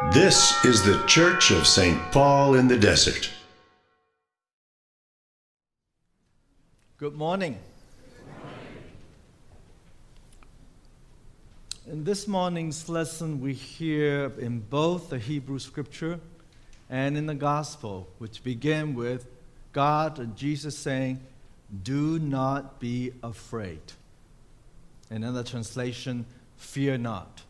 This is the Church of St. Paul in the Desert. Good morning. In this morning's lesson, we hear in both the Hebrew Scripture and in the Gospel, which begin with God and Jesus saying, "Do not be afraid." In another translation, "Fear not."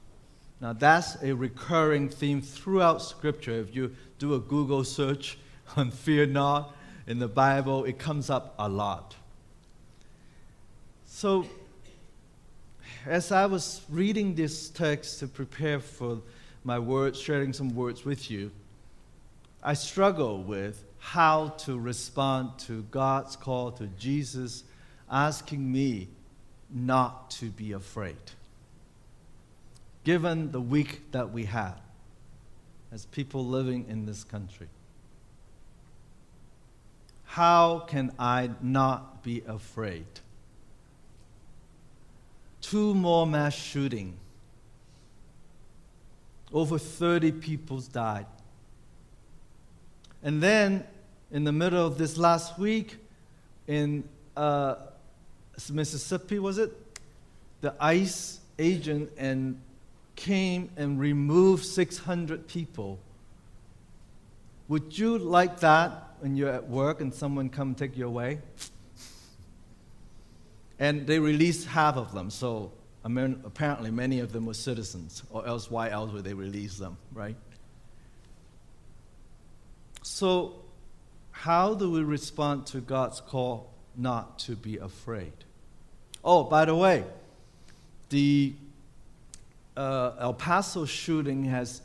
Now that's a recurring theme throughout Scripture. If you do a Google search on "fear not" in the Bible, it comes up a lot. So, as I was reading this text to prepare for my words, sharing some words with you, I struggle with how to respond to God's call to Jesus asking me not to be afraid, given the week that we had as people living in this country. How can I not be afraid? 2 more mass shootings. Over 30 people died. And then, in the middle of this last week, in Mississippi, was it? The ICE agent came and removed 600 people. Would you like that when you're at work and someone come take you away? And they released half of them, so apparently many of them were citizens, or else why else would they release them, right? So how do we respond to God's call not to be afraid? Oh, by the way, the El Paso shooting has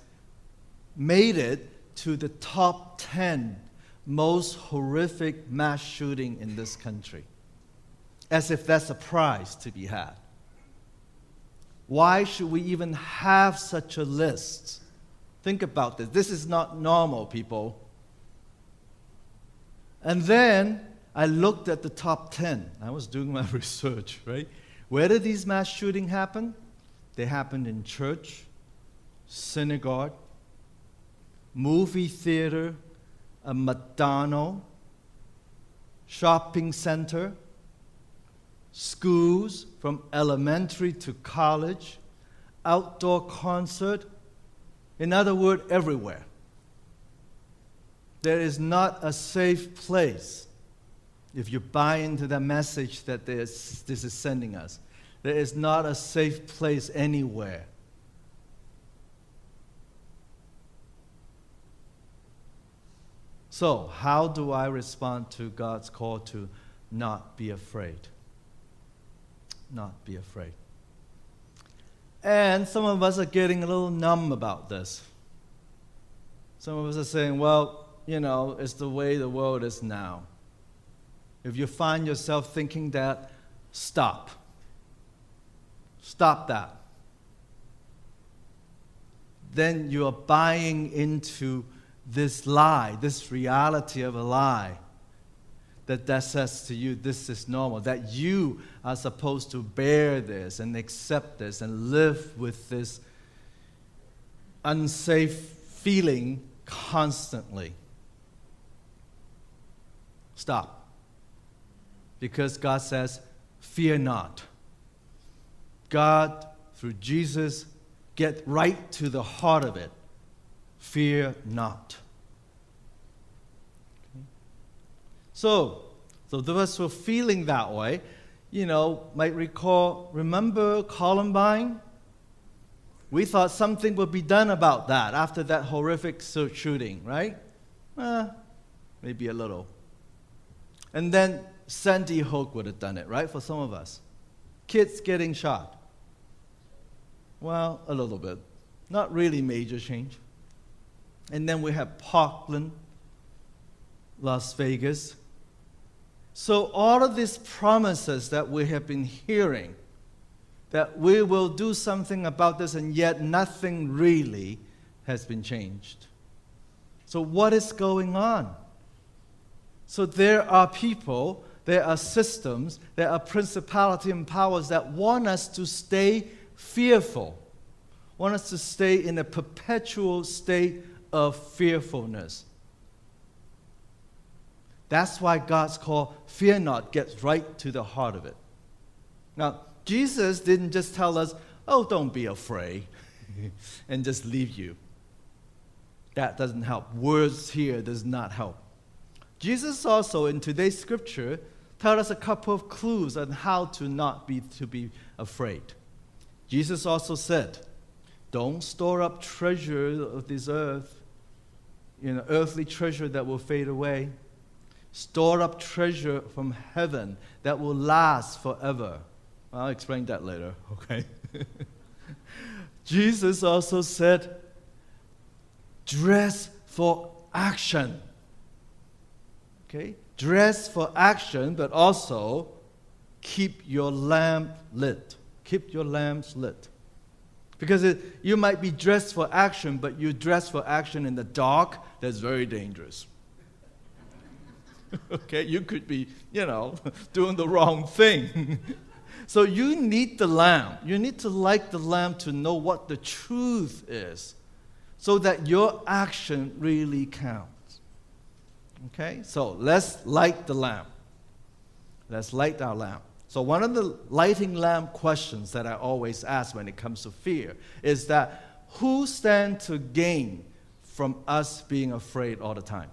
made it to the top 10 most horrific mass shooting in this country. As if that's a prize to be had. Why should we even have such a list? Think about this. This is not normal, people. And then I looked at the top 10. I was doing my research, right? Where did these mass shootings happen? They happened in church, synagogue, movie theater, a McDonald's, shopping center, schools from elementary to college, outdoor concert, in other words, everywhere. There is not a safe place if you buy into the message that this is sending us. There is not a safe place anywhere. So, how do I respond to God's call to not be afraid? Not be afraid. And some of us are getting a little numb about this. Some of us are saying, well, it's the way the world is now. If you find yourself thinking that, stop. Stop that. Then you are buying into this lie, this reality of a lie, that says to you, this is normal, that you are supposed to bear this and accept this and live with this unsafe feeling constantly. Stop. Because God says, fear not. God, through Jesus, get right to the heart of it. Fear not. So those who are feeling that way, might recall, remember Columbine? We thought something would be done about that after that horrific shooting, right? Maybe a little. And then Sandy Hook would have done it, right, for some of us. Kids getting shot. Well, a little bit. Not really major change. And then we have Parkland, Las Vegas. So all of these promises that we have been hearing, that we will do something about this, and yet nothing really has been changed. So what is going on? So there are people, there are systems, there are principalities and powers that want us to stay fearful, want us to stay in a perpetual state of fearfulness. That's why God's call, fear not, gets right to the heart of it. Now, Jesus didn't just tell us, oh, don't be afraid, and just leave you. That doesn't help. Words here does not help. Jesus also, in today's scripture, tells us a couple of clues on how to not be afraid. Jesus also said, don't store up treasure of this earth, earthly treasure that will fade away. Store up treasure from heaven that will last forever. I'll explain that later, okay? Jesus also said, dress for action. Okay? Dress for action, but also keep your lamp lit. Keep your lamps lit. Because you might be dressed for action, but you dress for action in the dark, that's very dangerous. Okay, you could be, doing the wrong thing. So you need the lamp. You need to light the lamp to know what the truth is, so that your action really counts. Okay, so let's light the lamp. Let's light our lamp. So one of the lighting lamp questions that I always ask when it comes to fear is that who stands to gain from us being afraid all the time?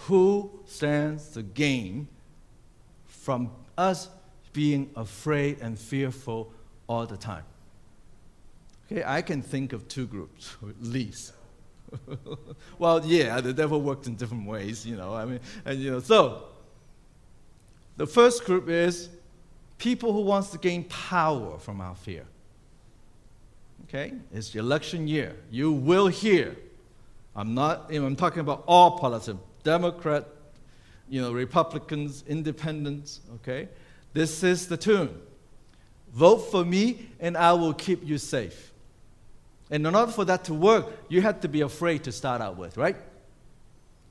Who stands to gain from us being afraid and fearful all the time? Okay, I can think of two groups, at least. Well, yeah, the devil worked in different ways, So, the first group is people who wants to gain power from our fear. Okay, it's the election year. You will hear. I'm talking about all politics. Democrat, Republicans, independents, okay? This is the tune. Vote for me and I will keep you safe. And in order for that to work, you have to be afraid to start out with, right?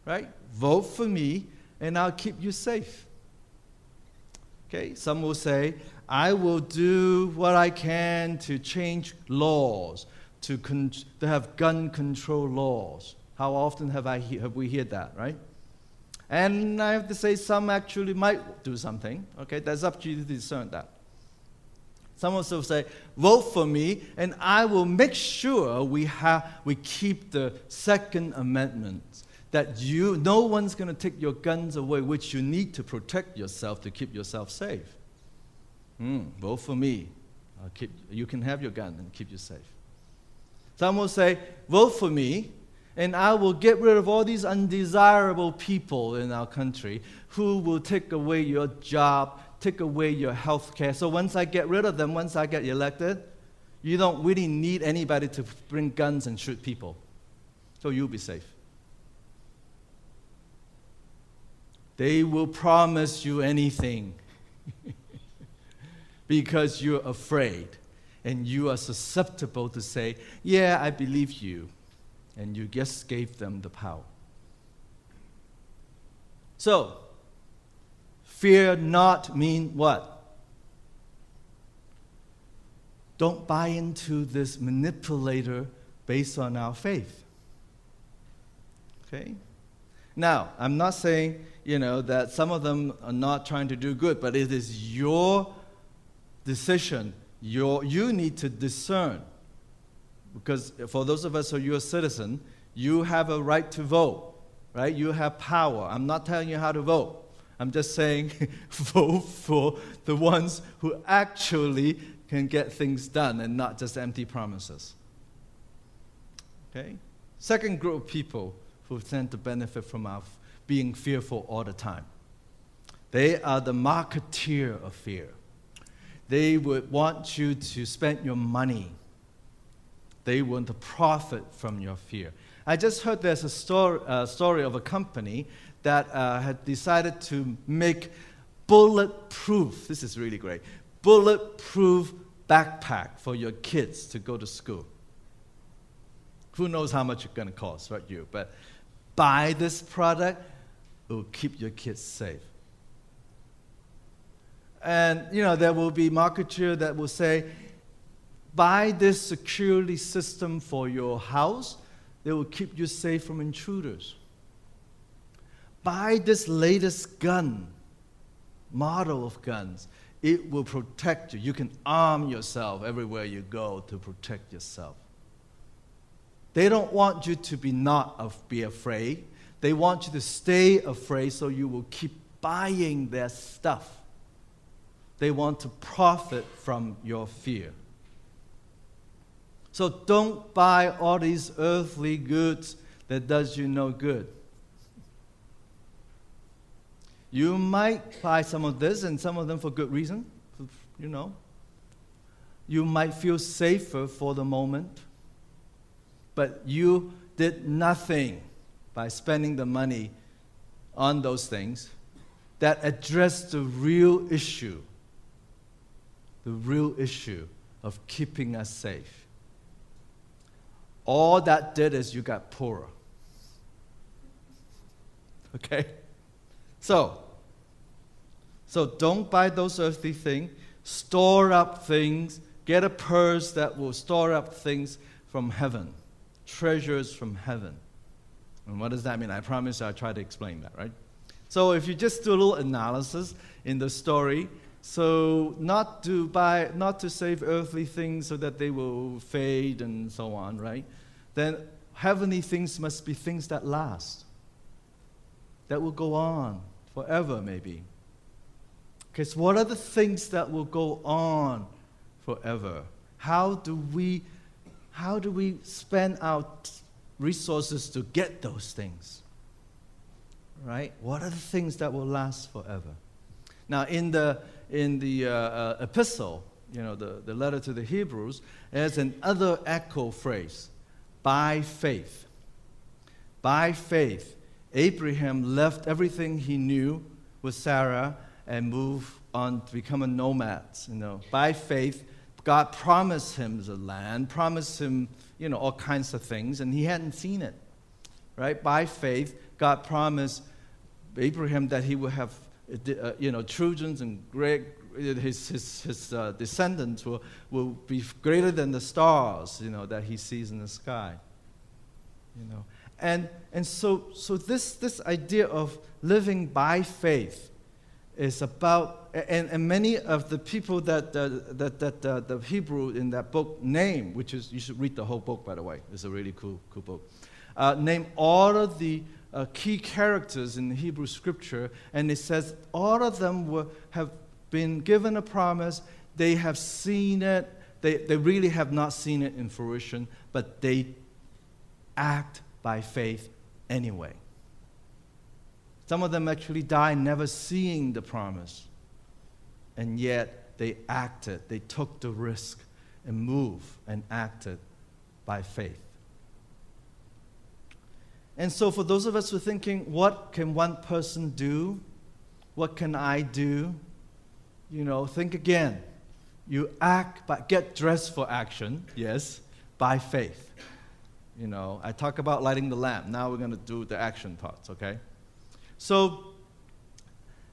Right? Vote for me and I'll keep you safe. Okay? Some will say, I will do what I can to change laws, to have gun control laws. How often have we heard that, right? And I have to say some actually might do something. Okay, that's up to you to discern that. Some also say, vote for me, and I will make sure we keep the Second Amendment, that no one's going to take your guns away, which you need to protect yourself to keep yourself safe. Vote for me. You can have your gun and keep you safe. Some will say, vote for me, and I will get rid of all these undesirable people in our country who will take away your job, take away your health care. So once I get rid of them, once I get elected, you don't really need anybody to bring guns and shoot people. So you'll be safe. They will promise you anything because you're afraid and you are susceptible to say, yeah, I believe you. And you just gave them the power. So, fear not mean what? Don't buy into this manipulator based on our faith. Okay? Now, I'm not saying, that some of them are not trying to do good, but it is your decision. You need to discern. Because for those of us who are U.S. citizens, you have a right to vote, right? You have power. I'm not telling you how to vote. I'm just saying vote for the ones who actually can get things done and not just empty promises. Okay? Second group of people who tend to benefit from our being fearful all the time. They are the marketeer of fear. They would want you to spend your money. They want to profit from your fear. I just heard there's a story of a company that had decided to make bulletproof, this is really great, bulletproof backpack for your kids to go to school. Who knows how much it's going to cost, right? But buy this product, it will keep your kids safe. And, there will be marketers that will say, Buy this security system for your house. They will keep you safe from intruders. Buy this latest gun, model of guns. It will protect you. You can arm yourself everywhere you go to protect yourself. They don't want you to be afraid. They want you to stay afraid so you will keep buying their stuff. They want to profit from your fear. So don't buy all these earthly goods that does you no good. You might buy some of this and some of them for good reason, you know. You might feel safer for the moment, but you did nothing by spending the money on those things that address the real issue of keeping us safe. All that did is you got poorer. Okay? So don't buy those earthly things. Store up things. Get a purse that will store up things from heaven. Treasures from heaven. And what does that mean? I promise I'll try to explain that, right? So if you just do a little analysis in the story, so not to save earthly things so that they will fade and so on, right? Then heavenly things must be things that last, that will go on forever maybe. Because what are the things that will go on forever? How do we spend our resources to get those things? Right? What are the things that will last forever? Now, in the epistle, the letter to the Hebrews, there's another echo phrase: by faith. By faith, Abraham left everything he knew with Sarah and moved on to become a nomad. By faith, God promised him the land, promised him, all kinds of things, and he hadn't seen it. Right? By faith, God promised Abraham that he would have, children and his descendants will be greater than the stars, that he sees in the sky. And so this idea of living by faith is about, and many of the people that the Hebrew in that book name, which is, you should read the whole book, by the way. It's a really cool book. Name all of the key characters in the Hebrew scripture, and it says all of them have been given a promise. They have seen it. They really have not seen it in fruition, but they act by faith anyway. Some of them actually died never seeing the promise, and yet they acted. They took the risk and moved and acted by faith. And so for those of us who are thinking, what can one person do? What can I do? Think again. You act, but get dressed for action, yes, by faith. I talk about lighting the lamp. Now we're going to do the action parts, okay? So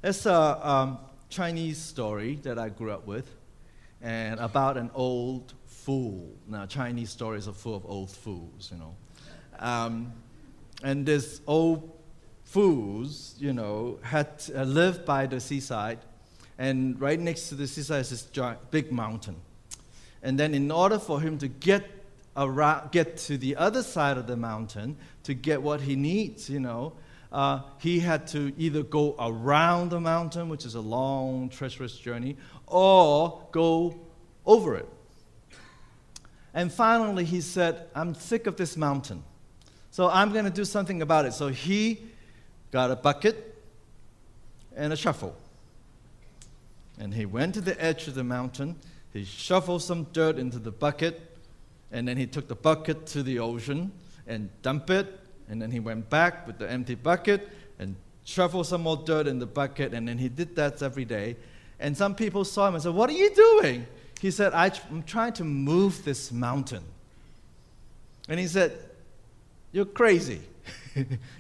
it's a Chinese story that I grew up with, and about an old fool. Now, Chinese stories are full of old fools, and this old fools, had lived by the seaside, and right next to the seaside is this big mountain. And then in order for him to get to the other side of the mountain to get what he needs, he had to either go around the mountain, which is a long, treacherous journey, or go over it. And finally, he said, I'm sick of this mountain, so I'm going to do something about it. So he got a bucket and a shovel. And he went to the edge of the mountain. He shoveled some dirt into the bucket, and then he took the bucket to the ocean and dumped it. And then he went back with the empty bucket and shoveled some more dirt in the bucket, and then he did that every day. And some people saw him and said, "What are you doing?" He said, "I'm trying to move this mountain." And he said, "You're crazy.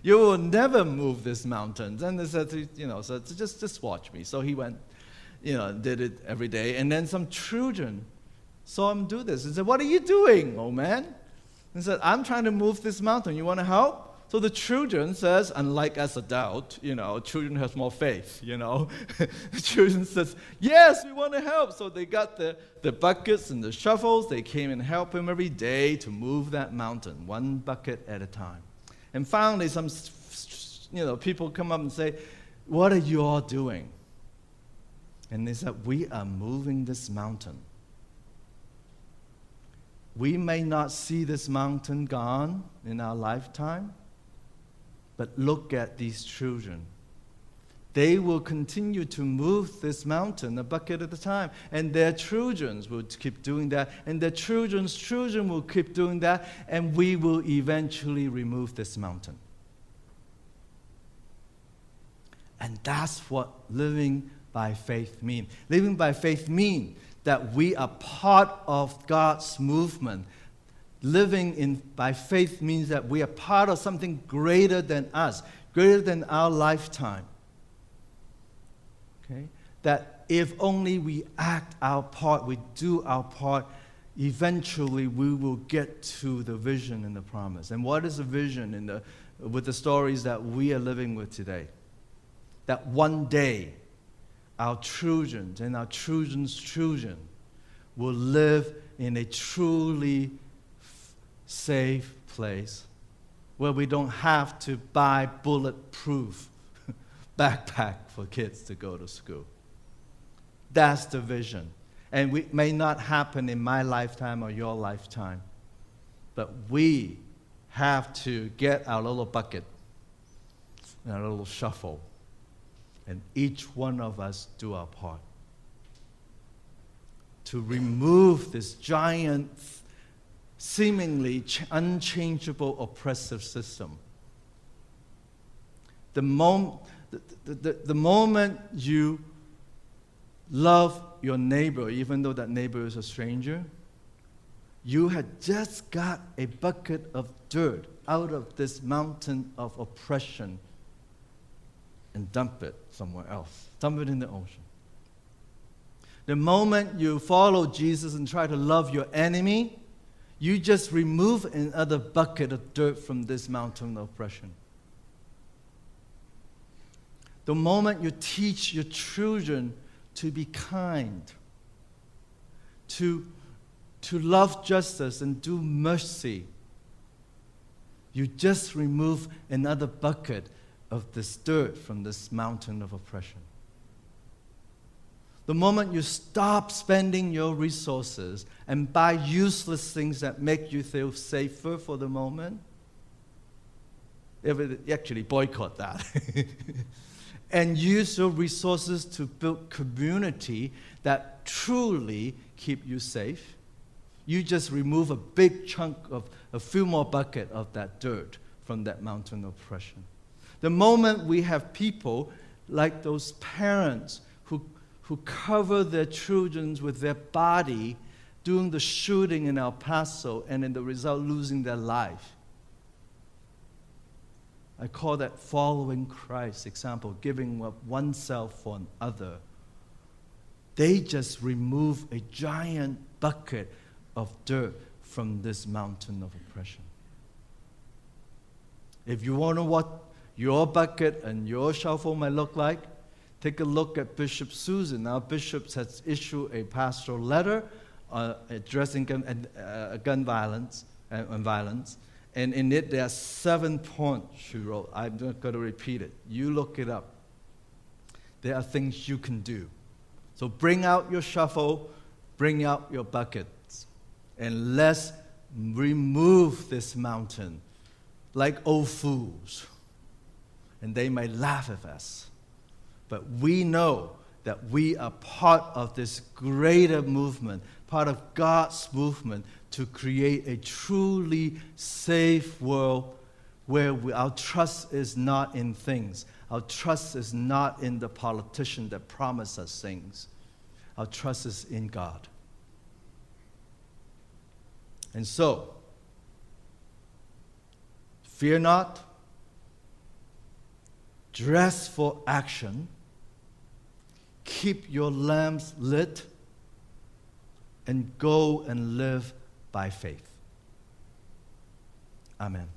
You will never move this mountain." And they said, so just watch me. So he went, and did it every day. And then some children saw him do this. He said, "What are you doing, old man?" He said, "I'm trying to move this mountain. You want to help?" So the children says, unlike as adult, children has more faith, The children says, "Yes, we want to help." So they got the buckets and the shovels. They came and helped him every day to move that mountain, one bucket at a time. And finally, some people come up and say, "What are you all doing?" And they said, "We are moving this mountain. We may not see this mountain gone in our lifetime, but look at these children. They will continue to move this mountain a bucket at a time, and their children will keep doing that, and their children's children will keep doing that, and we will eventually remove this mountain." And that's what living by faith means. Living by faith means that we are part of God's movement. Living by faith means that we are part of something greater than us, greater than our lifetime. Okay? That if only we act our part, we do our part, eventually we will get to the vision and the promise. And what is the vision with the stories that we are living with today? That one day our children and our children's children will live in a truly safe place where we don't have to buy bulletproof backpack for kids to go to school. That's the vision. And it may not happen in my lifetime or your lifetime, but we have to get our little bucket and our little shovel, and each one of us do our part to remove this giant, seemingly unchangeable, oppressive system. The moment you love your neighbor, even though that neighbor is a stranger, you had just got a bucket of dirt out of this mountain of oppression and dump it somewhere else. Dump it in the ocean. The moment you follow Jesus and try to love your enemy, you just remove another bucket of dirt from this mountain of oppression. The moment you teach your children to be kind, to love justice and do mercy, you just remove another bucket of this dirt from this mountain of oppression. The moment you stop spending your resources and buy useless things that make you feel safer for the moment, actually boycott that. And use your resources to build community that truly keep you safe, you just remove a big chunk of a few more buckets of that dirt from that mountain of oppression. The moment we have people like those parents who cover their children with their body doing the shooting in El Paso and in the result losing their life. I call that following Christ example, giving up oneself for another. They just remove a giant bucket of dirt from this mountain of oppression. If you wonder what your bucket and your shovel might look like, take a look at Bishop Susan. Our bishop has issued a pastoral letter addressing gun violence and violence. And in it, there are 7 points she wrote. I'm not going to repeat it. You look it up. There are things you can do. So bring out your shovel, bring out your buckets, and let's remove this mountain like old fools. And they might laugh at us. But we know that we are part of this greater movement, part of God's movement to create a truly safe world where our trust is not in things. Our trust is not in the politician that promise us things. Our trust is in God. And so, fear not, dress for action, keep your lamps lit, and go and live by faith. Amen.